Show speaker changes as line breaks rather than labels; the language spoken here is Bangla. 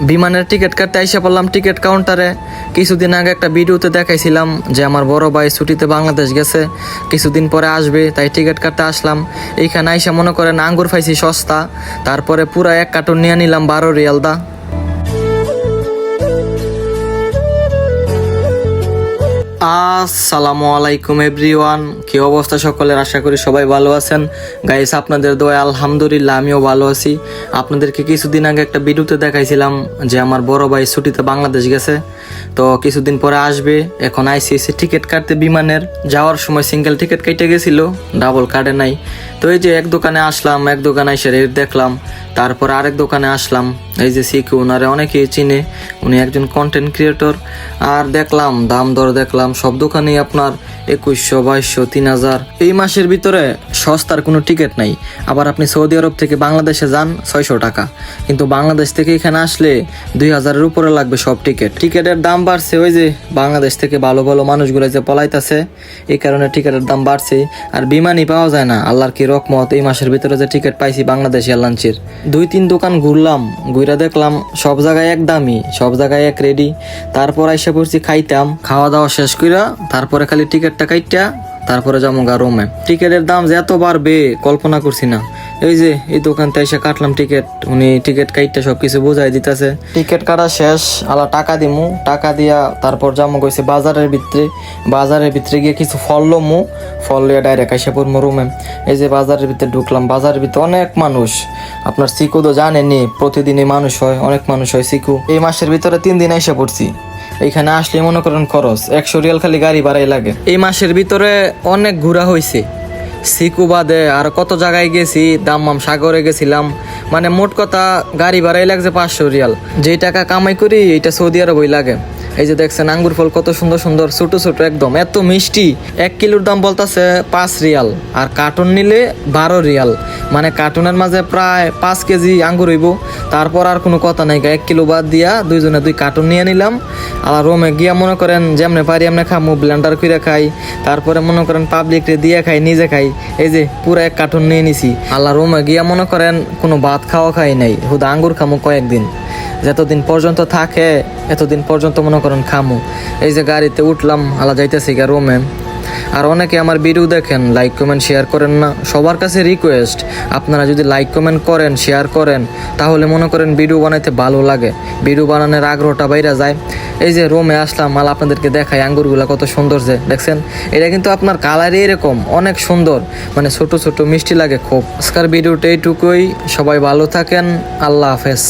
বিমানের টিকিট কাটতে আইসা পড়লাম টিকিট কাউন্টারে। কিছুদিন আগে একটা ভিডিওতে দেখাইছিলাম যে আমার বড় ভাই ছুটিতে বাংলাদেশ গেছে, কিছুদিন পরে আসবে, তাই টিকিট কাটতে আসলাম। এইখানে আইসা মনে করেন আঙ্গুর পাইছি সস্তা, তারপরে পুরা 1 কার্টুন নিয়ে নিলাম 12 রিয়াল দা। আসসালামু আলাইকুম এভরিওয়ান, কি অবস্থা সকলের? আশা করি সবাই ভালো আছেন। গাইস, আপনাদের দোয়ায় আলহামদুলিল্লাহ আমিও ভালো আছি। আপনাদেরকে কিছুদিন আগে একটা ভিডিওতে দেখাইছিলাম যে আমার বড় ভাই ছুটিতে বাংলাদেশ গেছে, তো কিছুদিন পরে আসবে। এখন আইসিএসি টিকিট কাটতে বিমানের যাওয়ার সময় সিঙ্গেল টিকিট কেটে গেছিল, ডাবল কাটে নাই। তো এই যে এক দোকানে আসলাম, এক দোকানে এসে রেট দেখলাম, তারপর আরেক দোকানে আসলাম। এই যে সিকিউ, ওনারে অনেকেই চিনে, উনি একজন কন্টেন্ট ক্রিয়েটর। আর দেখলাম দাম দর দেখলাম, সব দোকানেই আপনার 2100, 2200, 3000। এই মাসের ভিতরে সস্তার কোনো টিকিট নাই। আবার আপনি সৌদি আরব থেকে বাংলাদেশে যান 600 টাকা, কিন্তু বাংলাদেশ থেকে এখানে আসলে 2000-এর উপরে লাগবে সব টিকিটের দাম বাড়ছে। ওই যে বাংলাদেশ থেকে ভালো ভালো মানুষগুলো যে পলাইতেছে, এই কারণে টিকিটের দাম বাড়ছে। আর বিমানই পাওয়া যায় না, আল্লাহর কি রকমত। এই মাসের ভিতরে যে টিকিট পাইছি বাংলাদেশ এয়ারলাইন্সের, 2-3 দোকান ঘুরলাম, ঘুরে দেখলাম সব জায়গায় এক দামই, সব জায়গায় এক রেডি। তারপর আইসা পড়ছি খাইতাম, খাওয়া দাওয়া শেষ কইরা তারপরে খালি টিকিটটা কাইটা তারপরে যাবো গা রুমে। টিকিটের দাম যে এত বাড়বে কল্পনা করছি না। এই যে এই দোকানতে এসে কাটলাম টিকিট, উনি টিকিট কাইটটা সবকিছু বোঝাই দিতেছে। টিকিট কাটা শেষ, আলা টাকা দিমু, টাকা দিয়া তারপর যাবো কইছে বাজারের ভিতরে গিয়ে কিছু ফল লমু, ফল লিয়ে ডাইরেক্ট এসে পড়বো রুমে। এই যে বাজারের ভিতরে ঢুকলাম, বাজারের ভিতরে অনেক মানুষ। আপনার সিকু তো জানেনি, প্রতিদিনই মানুষ হয়, অনেক মানুষ হয় সিকু। এই মাসের ভিতরে 3 দিন এসে পড়ছি। এইখানে আসলে মনে করেন খরচ 100 রিয়াল খালি গাড়ি ভাড়াই লাগে। এই মাসের ভিতরে অনেক ঘোরা হয়েছে, সিকু বাদে আর কত জায়গায় গেছি, দাম্মাম সাগরে গেছিলাম। মানে মোট কথা গাড়ি ভাড়াই লাগছে 500 রিয়াল। যেই টাকা কামাই করি এইটা সৌদি আরবই লাগে। এই যে দেখছেন আঙ্গুর ফল কত সুন্দর সুন্দর, ছোট ছোট একদম, এত মিষ্টি। 1 কিলোর দাম বলতেছে 5 রিয়াল, আর কার্টুন নিলে 12 রিয়াল। মানে কার্টুনের মাঝে প্রায় 5 কেজি আঙ্গুর হইব। তারপর আর কোনো কথা নাই, 1 কিলো বাদ দিয়া দুইজনে 2 কার্টুন নিয়ে নিলাম। আর রোমে গিয়া মনে করেন যেমনে পারি এমনি খামু, ব্লেন্ডার করে খাই, তারপরে মনে করেন পাবলিকরে দিয়ে খাই, নিজে খাই। এই যে পুরো 1 কার্টুন নিয়ে নিছি। আল্লাহ, রোমে গিয়া মনে করেন কোনো ভাত খাওয়া খাই নাই, শুধু আঙ্গুর খামু কয়েকদিন, যতদিন পর্যন্ত থাকে এতদিন পর্যন্ত মনে করেন খামু। এই যে গাড়িতে উঠলাম, আলা যাইতেছি গা রোমে। আর অনেকে আমার ভিডিও দেখেন, লাইক কমেন্ট শেয়ার করেন না। সবার কাছে রিকোয়েস্ট, আপনারা যদি লাইক কমেন্ট করেন, শেয়ার করেন, তাহলে মনে করেন ভিডিও বানাইতে ভালো লাগে, ভিডিও বানানোর আগ্রহটা বাইরে যায়। এই যে রোমে আসলাম, মাল আপনাদেরকে দেখাই আঙ্গুরগুলা কত সুন্দর যে দেখছেন। এটা কিন্তু আপনার কালারই এরকম অনেক সুন্দর, মানে ছোট ছোট মিষ্টি লাগে খুব। আজকের ভিডিওটা এইটুকুই, সবাই ভালো থাকেন, আল্লাহ হাফেজ।